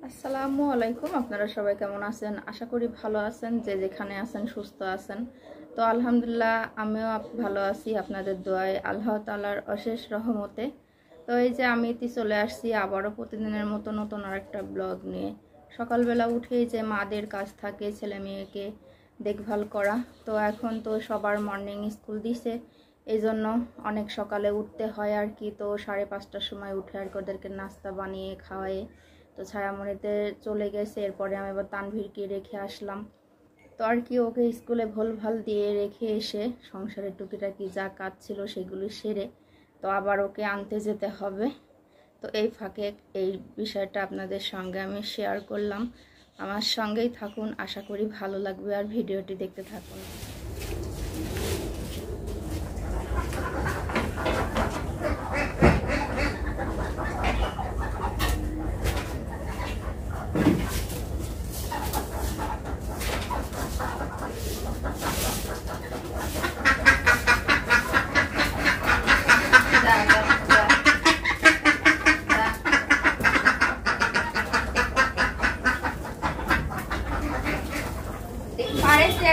আসসালামু আলাইকুম। আপনারা সবাই কেমন আছেন? আশা করি ভালো আছেন, যে যেখানে আছেন সুস্থ আছেন। তো আলহামদুলিল্লাহ আমিও ভালো আছি আপনাদের দোয়ায়, আল্লাহ তাআলার অশেষ রহমতে। তো এই যে আমি চলে আসছি আবারও প্রতিদিনের মতো নতুন আরেকটা ব্লগ নিয়ে। সকালবেলা উঠেই যে মাদের কাজ থাকে ছেলে মেয়েকে দেখভাল করা, তো এখন তো সবার মর্নিং স্কুল দিছে, এই জন্য অনেক সকালে উঠতে হয় আর কি। তো 5:30টার সময় উঠে আর কি ওদেরকে নাস্তা বানিয়ে খাওয়াই। তো ছায়ামণিতে চলে গেছে, এরপরে আমি আবার তানভীরকে রেখে আসলাম। তো আর কি ওকে স্কুলে ভুলভাল দিয়ে রেখে এসে সংসারের টুকিটাকি যা কাজ ছিল সেগুলি সেরে তো আবার ওকে আনতে যেতে হবে। তো এই ফাঁকে এই বিষয়টা আপনাদের সঙ্গে আমি শেয়ার করলাম। আমার সঙ্গেই থাকুন, আশা করি ভালো লাগবে আর ভিডিওটি দেখতে থাকুন।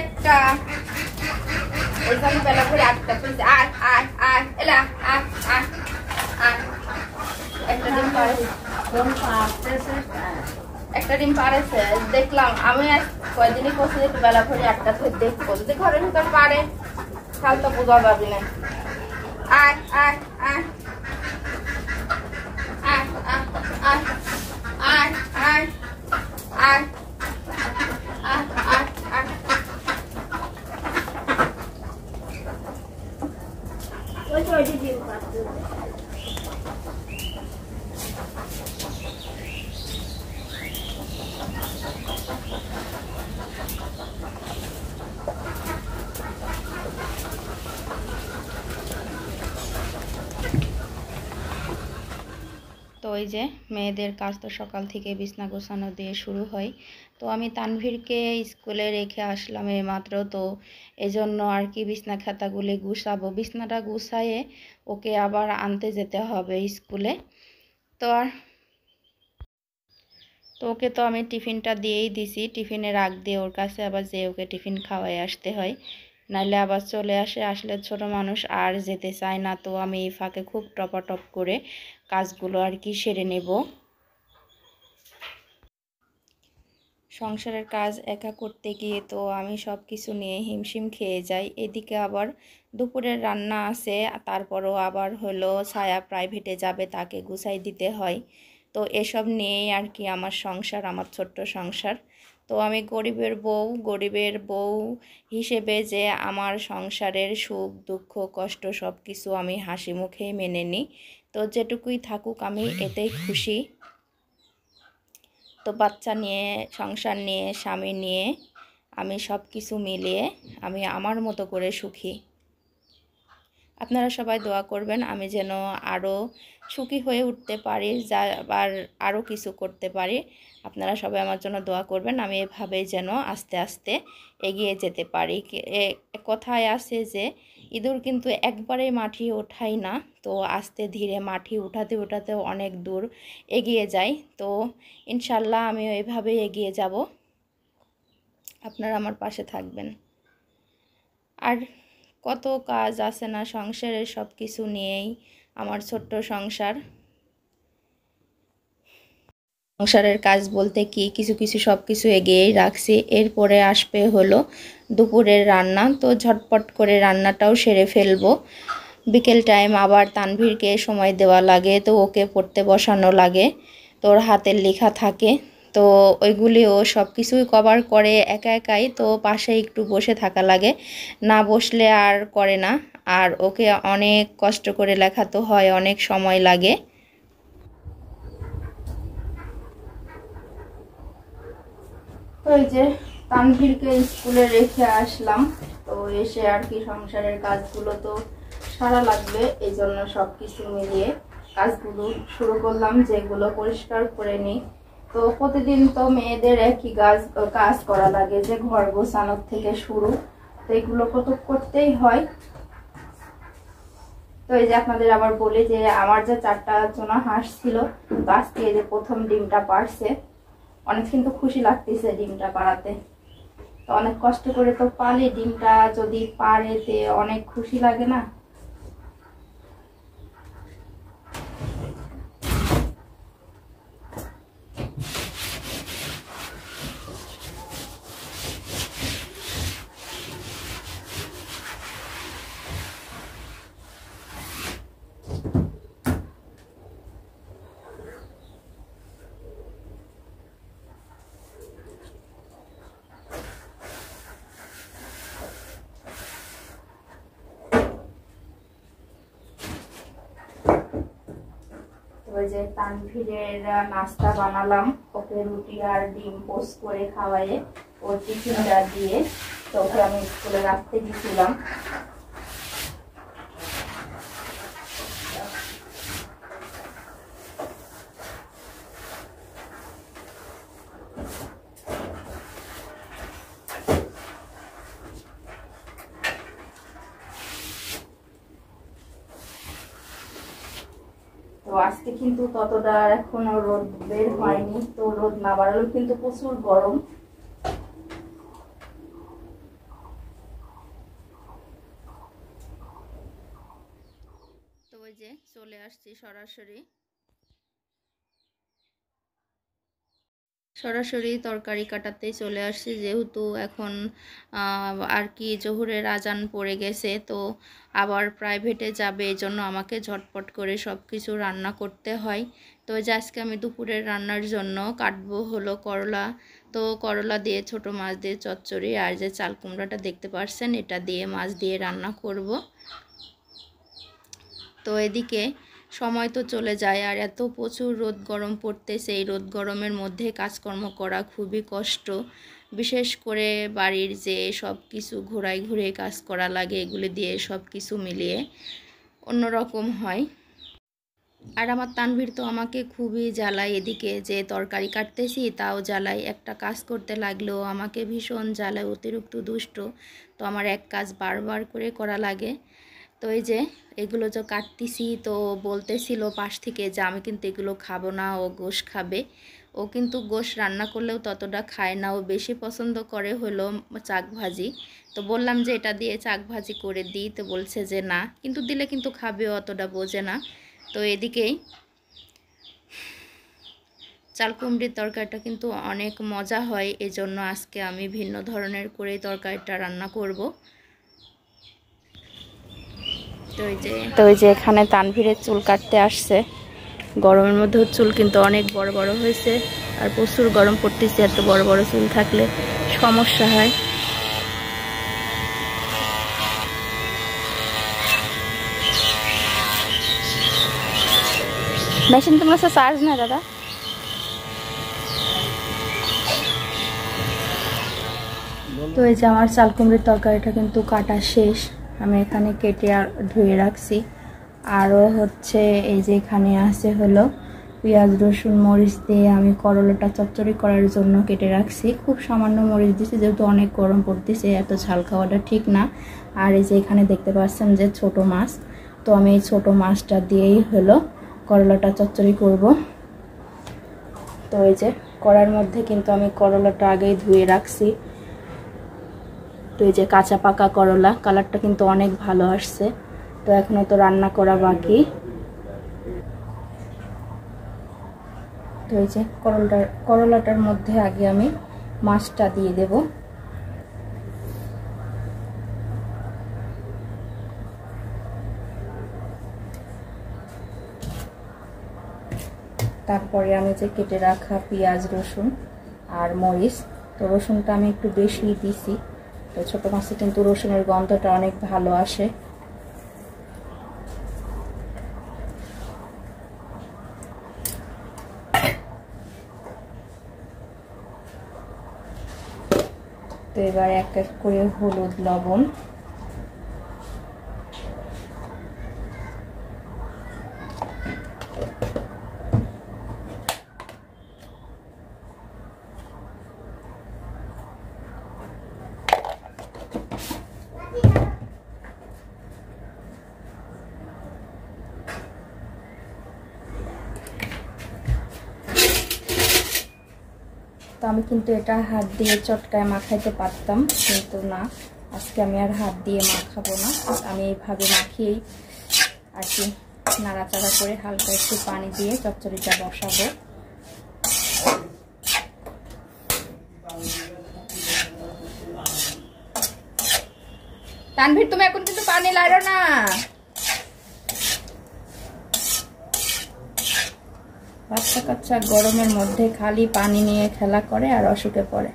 একটা ওইখানে বেলা করে 8টা পেয়েছে। একটা ডিম পারেছে দেখলাম আমি। কয়দিনই করছি একটু বেলা করে 8টা থেকে দেখবো, যদি ঘরের ভিতর পারে তাহলে তো বোঝা যাবে না। আয় আয় আয় আয় আয় আয় আয় আয় তো ওই যে মেয়েদের কাজ তো সকাল থেকে বিছনা গোছানো দিয়ে শুরু হয়। তো আমি তানভীরকে স্কুলে রেখে আসলাম এইমাত্র, তো এজন্য আর কি বিছনা খাতাগুলি গুছাবো। বিছনাটা গুছায়ে ওকে আবার আনতে যেতে হবে স্কুলে। তো ওকে তো আমি টিফিনটা দিয়েই দিছি, টিফিনে রাখ দিয়ে ওর কাছে আবার যে ওকে টিফিন খাওয়াই আসতে হয়, নাইলে আবার চলে আসলে ছোট মানুষ আর যেতে চায় না। তো আমি এই ফাঁকে খুব টপাটপ করে কাজগুলো আর কি সেরে নেব। সংসারের কাজ একা করতে গিয়ে তো আমি সব কিছু নিয়ে হিমশিম খেয়ে যাই। এদিকে আবার দুপুরের রান্না আছে, তারপরও আবার হলো ছায়া প্রাইভেটে যাবে, তাকে গুছাই দিতে হয়। তো এসব নিয়েই আর কি আমার সংসার, আমার ছোট্ট সংসার। তো আমি গরিবের বউ হিসেবে যে আমার সংসারের সুখ দুঃখ কষ্ট সব কিছু আমি হাসি মুখেই মেনে নিই। তো যেটুকুই থাকুক আমি এতেই খুশি। তো বাচ্চা নিয়ে, সংসার নিয়ে, স্বামী নিয়ে আমি সব কিছু মিলিয়ে আমি আমার মতো করে সুখী। আপনারা সবাই দোয়া করবেন আমি যেন আরও সুখী হয়ে উঠতে পারি, আবার আরও কিছু করতে পারি। আপনারা সবাই আমার জন্য দোয়া করবেন, আমি এভাবেই যেন আস্তে আস্তে এগিয়ে যেতে পারি। কথায় আছে যে ইঁদুর কিন্তু একবারেই মাটি ওঠায় না, তো আস্তে ধীরে মাটি উঠাতে উঠাতে অনেক দূর এগিয়ে যায়। তো ইনশাল্লাহ আমিও এভাবেই এগিয়ে যাব, আপনারা আমার পাশে থাকবেন। আর কত কাজ আছে না সংসারের, সব কিছু নিয়েই আমার ছোট্ট সংসারের কাজ বলতে কি কিছু সব কিছু এগিয়েই রাখছি। এরপরে আসবে হলো দুপুরের রান্না, তো ঝটপট করে রান্নাটাও সেরে ফেলবো। বিকেল টাইম আবার তানভীরকে সময় দেওয়া লাগে, তো ওকে পড়তে বসানো লাগে, তোর হাতের লেখা থাকে, তো ওইগুলিও সব কিছুই কভার করে একা একাই। তো পাশে একটু বসে থাকা লাগে, না বসলে আর করে না। আর ওকে অনেক কষ্ট করে লেখাতে হয়, অনেক সময় লাগে। তো এই যে তানভীরকে স্কুলে রেখে আসলাম, তো এসে আর কি সংসারের কাজগুলো তো সারা লাগবে, এই জন্য সব কিছু মিলিয়ে কাজগুলো শুরু করলাম, যেগুলো পরিষ্কার করে নিই। তো প্রতিদিন তো মেয়েদের একই কাজ করা লাগে, যে ঘর গোছানোর থেকে শুরু, তো এগুলো কত করতেই হয়। তো এই যে আপনাদের আবার বলি যে আমার যে 4টা চোনা হাঁস ছিল, তো আজকে এই যে প্রথম ডিমটা পারছে। অনেক কিন্তু খুশি লাগতেছে ডিমটা পাড়াতে। তো অনেক কষ্ট করে তো পালি, ডিমটা যদি পাড়েতে অনেক খুশি লাগে না। ওই যে তানভীরের নাস্তা বানালাম, ওকে রুটি আর ডিম পোস্ট করে খাওয়ায়ে ওর টিফিনটা দিয়ে তো ওকে আমি স্কুলে রাখতে গেছিলাম। তো আজকে কিন্তু ততটা এখনো রোদ বের হয়নি, তো রোদ না বাড়ালেও কিন্তু প্রচুর গরম। তো ওই যে চলে আসছি সরাসরি তরকারি কাটাতে চলে আসছি, যেহেতু এখন আর কি জোহরের আজান পড়ে গেছে, তো আবার প্রাইভেটে যাবে, এই জন্য আমাকে ঝটপট করে সব কিছু রান্না করতে হয়। তো যে আজকে আমি দুপুরের রান্নার জন্য কাটবো হলো করলা। তো করলা দিয়ে ছোট মাছ দিয়ে চচ্চড়ি, আর যে চাল কুমড়াটা দেখতে পাচ্ছেন এটা দিয়ে মাছ দিয়ে রান্না করব। তো এদিকে সময় তো চলে যায়, আর এত প্রচুর রোদ গরম পড়তেছে, এই রোদ গরমের মধ্যে কাজকর্ম করা খুবই কষ্ট। বিশেষ করে বাড়ির যে সব কিছু ঘোরায় ঘুরে কাজ করা লাগে, এগুলি দিয়ে সব কিছু মিলিয়ে অন্যরকম হয়। আর আমার তানভীর তো আমাকে খুবই জ্বালায়, এদিকে যে তরকারি কাটতেছি তাও জ্বালায়, একটা কাজ করতে লাগলেও আমাকে ভীষণ জ্বালায়, অতিরিক্ত দুষ্ট। তো আমার এক কাজ বারবার করে করা লাগে। তো এই যে এগুলো যে কাটতেছি, তো বলতেছিল পাশ থেকে যে আমি কিন্তু এগুলো খাবো না, ও গোশ খাবে। ও কিন্তু গোশ রান্না করলেও ততটা খায় না, ও বেশি পছন্দ করে হলো চাক ভাজি। তো বললাম যে এটা দিয়ে চাক ভাজি করে দিই, তো বলছে যে না, কিন্তু দিলে কিন্তু খাবে, অতটা বোঝে না। তো এদিকেই চাল কুমড়ির তরকারিটা কিন্তু অনেক মজা হয়, এজন্য আজকে আমি ভিন্ন ধরনের করে তরকারিটা রান্না করব। তো ওই যে এখানে তানভীরের চুল কাটতে আসছে, গরমের মধ্যে চুল কিন্তু অনেক বড় বড় হয়েছে, আর প্রচুর গরম পড়তেছে, এত বড় বড় চুল থাকলে সমস্যা হয়। মেশিন তোমার চার্জ না দাদা? তো এই যে আমার চাল কুমড়ির তরকারিটা কিন্তু কাটা শেষ, আমি এখানে কেটে আর ধুয়ে রাখছি। আরও হচ্ছে এই যে এখানে আছে হলো পেঁয়াজ রসুন মরিচ দিয়ে আমি করলাটা চচ্চড়ি করার জন্য কেটে রাখছি। খুব সামান্য মরিচ দিয়েছি, যেহেতু অনেক গরম পড়তেছে, এত ঝাল খাওয়াটা ঠিক না। আর এই যে এখানে দেখতে পাচ্ছেন যে ছোট মাছ, তো আমি এই ছোট মাছটা দিয়েই হলো করলাটা চচ্চড়ি করব। তো এই যে কড়ার মধ্যে কিন্তু আমি করলাটা আগেই ধুয়ে রাখছি। তো এই যে কাঁচা পাকা করলা, কালারটা কিন্তু অনেক ভালো আসছে। তো এখনো তো রান্না করা বাকি। তো এই যে করলাটার মধ্যে আগে আমি মাছটা দিয়ে দেব। তারপরে আমি যে কেটে রাখা পেঁয়াজ রসুন আর মরিচ, তো রসুনটা আমি একটু বেশি দিছি। তো ছোট মাছে কিন্তু রসুনের গন্ধটা অনেক ভালো আসে। তো এবার এক এক করে হলুদ লবণ, তো আমি কিন্তু এটা হাত দিয়ে চটকায় মাখাইতে পারতাম, কিন্তু না, আজকে আমি আর হাত দিয়ে মাখাবো না। আমি এইভাবে মাখিয়েই আর কি নাড়াচাড়া করে হালকা একটু পানি দিয়ে চচ্চড়িটা বসাবো। তানভীর, তুমি এখন কিন্তু পানি লাড়ো না। বাচ্চা কাচ্চা গরমের মধ্যে খালি পানি নিয়ে খেলা করে আর অসুখে পড়ে।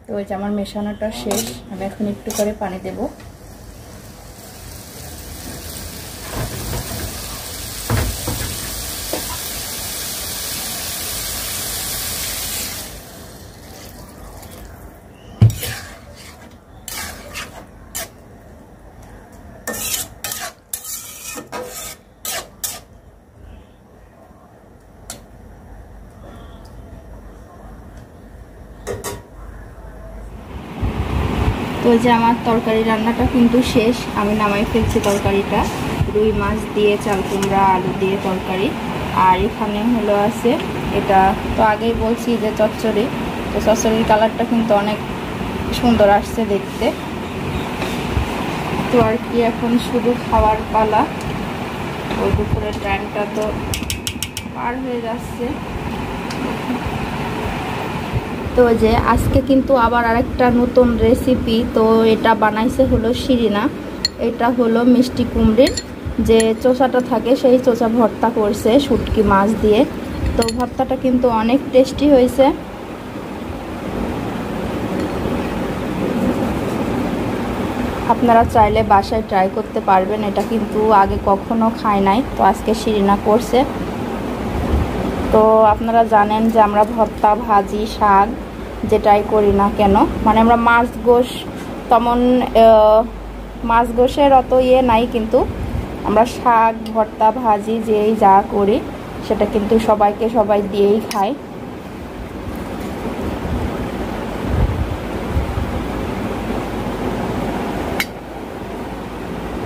তো ওই যে আমার মেশানোটা শেষ, আমি এখন একটু করে পানি দেব। তো যে আমার তরকারি রান্নাটা কিন্তু শেষ, আমি নামাই ফেলছি তরকারিটা। রুই মাছ দিয়ে চাল কুমড়া আলু দিয়ে তরকারি। আর এখানে হলো আছে এটা, তো আগেই বলছি যে চচ্চড়ি, তো চচ্চড়ির কালারটা কিন্তু অনেক সুন্দর আসছে দেখতে। তো আর কি এখন শুধু খাওয়ার পালা। ওই দুপুরের টাইমটা তো পার হয়ে যাচ্ছে। তো যে আজকে কিন্তু আবার আরেকটা নতুন রেসিপি, তো এটা বানাইছে হলো শিরিনা। এটা হলো মিষ্টি কুমড়ির যে চোষাটা থাকে সেই চোষা ভর্তা করছে শুটকি মাছ দিয়ে। তো ভর্তাটা কিন্তু অনেক টেস্টি হয়েছে। আপনারা চাইলে বাসায় ট্রাই করতে পারবেন, এটা কিন্তু আগে কখনো খাই নাই, তো আজকে শিরিনা করছে। তো আপনারা জানেন যে আমরা ভর্তা ভাজি শাক যেটাই করি না কেন, মানে আমরা মাছ গোশ তেমন মাছ গোশের অত ইয়ে নাই, কিন্তু আমরা শাক ভর্তা ভাজি যেই যা করি সেটা কিন্তু সবাইকে সবাই দিয়েই খাই।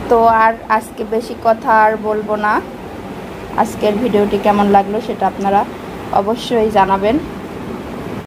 তো আর আজকে বেশি কথা আর বলবো না। আজকের ভিডিওটি কেমন লাগলো সেটা আপনারা অবশ্যই জানাবেন।